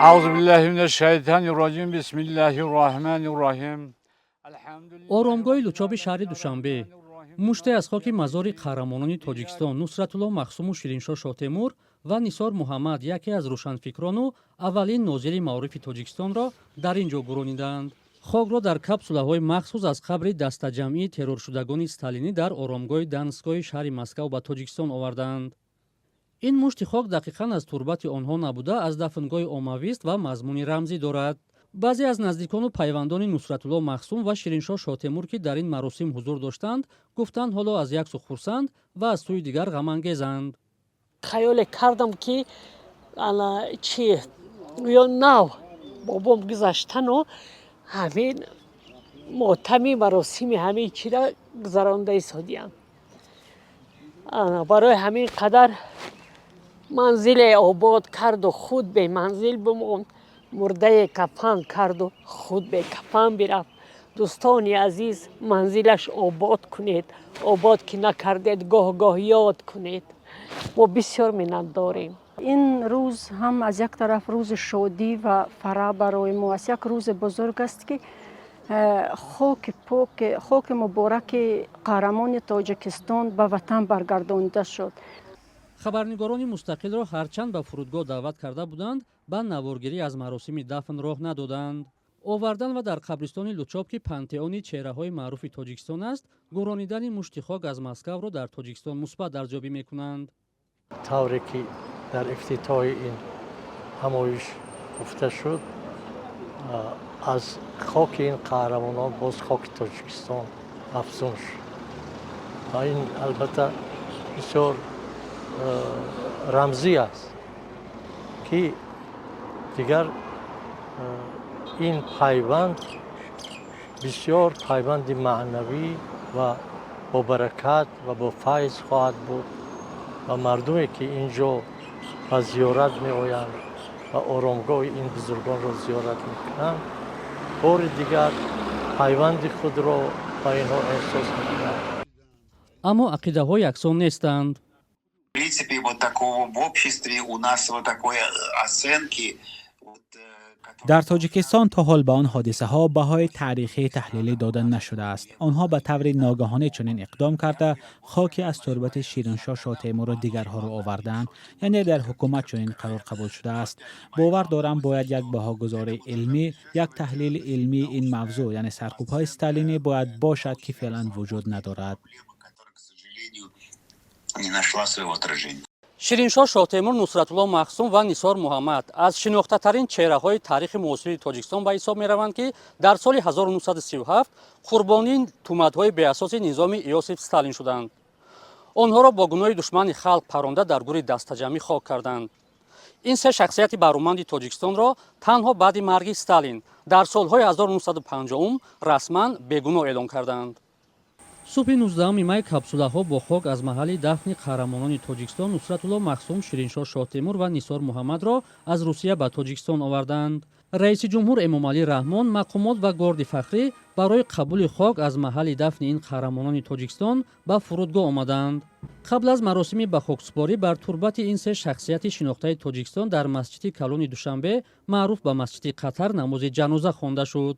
Аузубиллахиминашшайтанирраҷим. Бисмиллаҳирраҳманирраҳим. оромгоҳи лучоби шаҳри Душанбе муште аз хоки мазори қаҳрамонони Тоҷикистон Нусратулло Махсуму Шириншоҳ Шотемур ва Нисор Муҳаммад, яке аз рӯшанфикрону аввалин нозири маорифи Тоҷикистонро дар ин ҷо гурониданд. хокро дар капсулаҳои махсус аз қабри дастаҷамъии терроршудагони сталинӣ дар оромгоҳи Дансгоҳи шаҳри Москав ба Тоҷикистон оварданд. ин мушти хок дақиқан аз турбати онҳо набуда, аз дафнгоҳи оммавист ва мазмуни рамзӣ дорад. баъзе аз наздикону пайвандони Нусратулло Махсум ва Шириншоҳ Шотемур, ки дар ин маросим ҳузур доштанд, гуфтанд ҳоло аз як су хурсанд ва аз сӯи дигар ғамангезанд. хаёле кардам ки чи ё нав бобом гузаштану ҳамин мотами маросими ҳамин чиро гузаронда истодиам. барои ҳамин қадар манзиле обод карду худ бе манзил бимонд, мурдае кафан карду худ бе кафан бирафт. дӯстони азиз, манзилаш обод кунед, обод ки накардед гоҳ гоҳ ёд кунед. мо бисёр миннатдорем. ин рӯз ҳам аз як тараф рӯзи шодӣ ва фараҳ барои мо аст. як рӯзи бузург аст ки хоки пок, хоки мубораки қаҳрамони Тоҷикистон ба ватан баргардонида шуд. хабарнигорони мустақилро ҳарчанд ба фурудгоҳ даъват карда буданд, ба наворгирӣ аз маросими дафн роҳ надоданд. овардан ва дар қабристони Лучоб, ки пантеони чеҳраҳои маъруфи Тоҷикистон аст, гуронидани мушти хок аз Москавро дар Тоҷикистон мусбат арзёбӣ мекунанд. тавре ки дар ифтитоҳи ин ҳамоиш гуфта шуд, аз хоки ин қаҳрамонон боз хоки Тоҷикистон афзун шуд. ва ин албатта бисёр рамзӣ аст ки дигар ин пайванд бисёр пайванди маънавӣ ва бобаракат ва бофайз хоҳад буд ва мардуме ки ин ҷо ба зиёрат меоянд ва оромгоҳи ин бузургонро зиёрат мекунанд, бори дигар пайванди худро ба инҳо эҳсос мекунанд. аммо ақидаҳо яксон нестанд. В принципе, вот такого в обществе у нас вот такой оценки. در تاجیکستان تا حال به آن حادثه ها بهای تاریخی تحلیلی داده نشده است. آنها به طور ناگهانی چنین اقدام کرده خاکی از تربت شیرینشاه شاتیمور و دیگرها را آوردند، یعنی در حکومت چنین قرار قبول شده است. باور دارم باید یک بهاگذاری علمی، یک تحلیل علمی این موضوع، یعنی سرکوب‌های استالینی باید باشد که فعلا وجود ندارد. шириншоҳ Шотемур, Нусратулло Махсум ва Нисор Муҳаммад аз шинохтатарин чеҳраҳои таърихи муосири Тоҷикистон ба ҳисоб мераванд, ки дар соли 1937 қурбонии тӯҳматҳои беасоси низоми Иосиф Сталин шуданд. онҳоро бо гуноҳи душмани халқ паронда дар гури дастаҷамъӣ хок карданд. ин се шахсияти баруманди Тоҷикистонро танҳо баъди марги Сталин дар солҳои 1950 расман бегуноҳ эълон карданд. субҳи 19 май капсулаҳо бо хок аз маҳалли дафни қаҳрамонони Тоҷикистон Нусратулло Махсум, Шириншоҳ Шотемур ва Нисор Муҳаммадро аз Русия ба Тоҷикистон оварданд. раиси ҷумҳур Эмомалӣ Раҳмон, мақомот ва горди фахрӣ барои қабули хок аз маҳалли дафни ин қаҳрамонони Тоҷикистон ба фурудгоҳ омаданд. қабл аз маросими ба хоксупорӣ бар турбати ин се шахсияти шинохтаи Тоҷикистон дар масҷиди калони Душанбе, маъруф ба масҷиди Қатар, намози ҷаноза хонда шуд.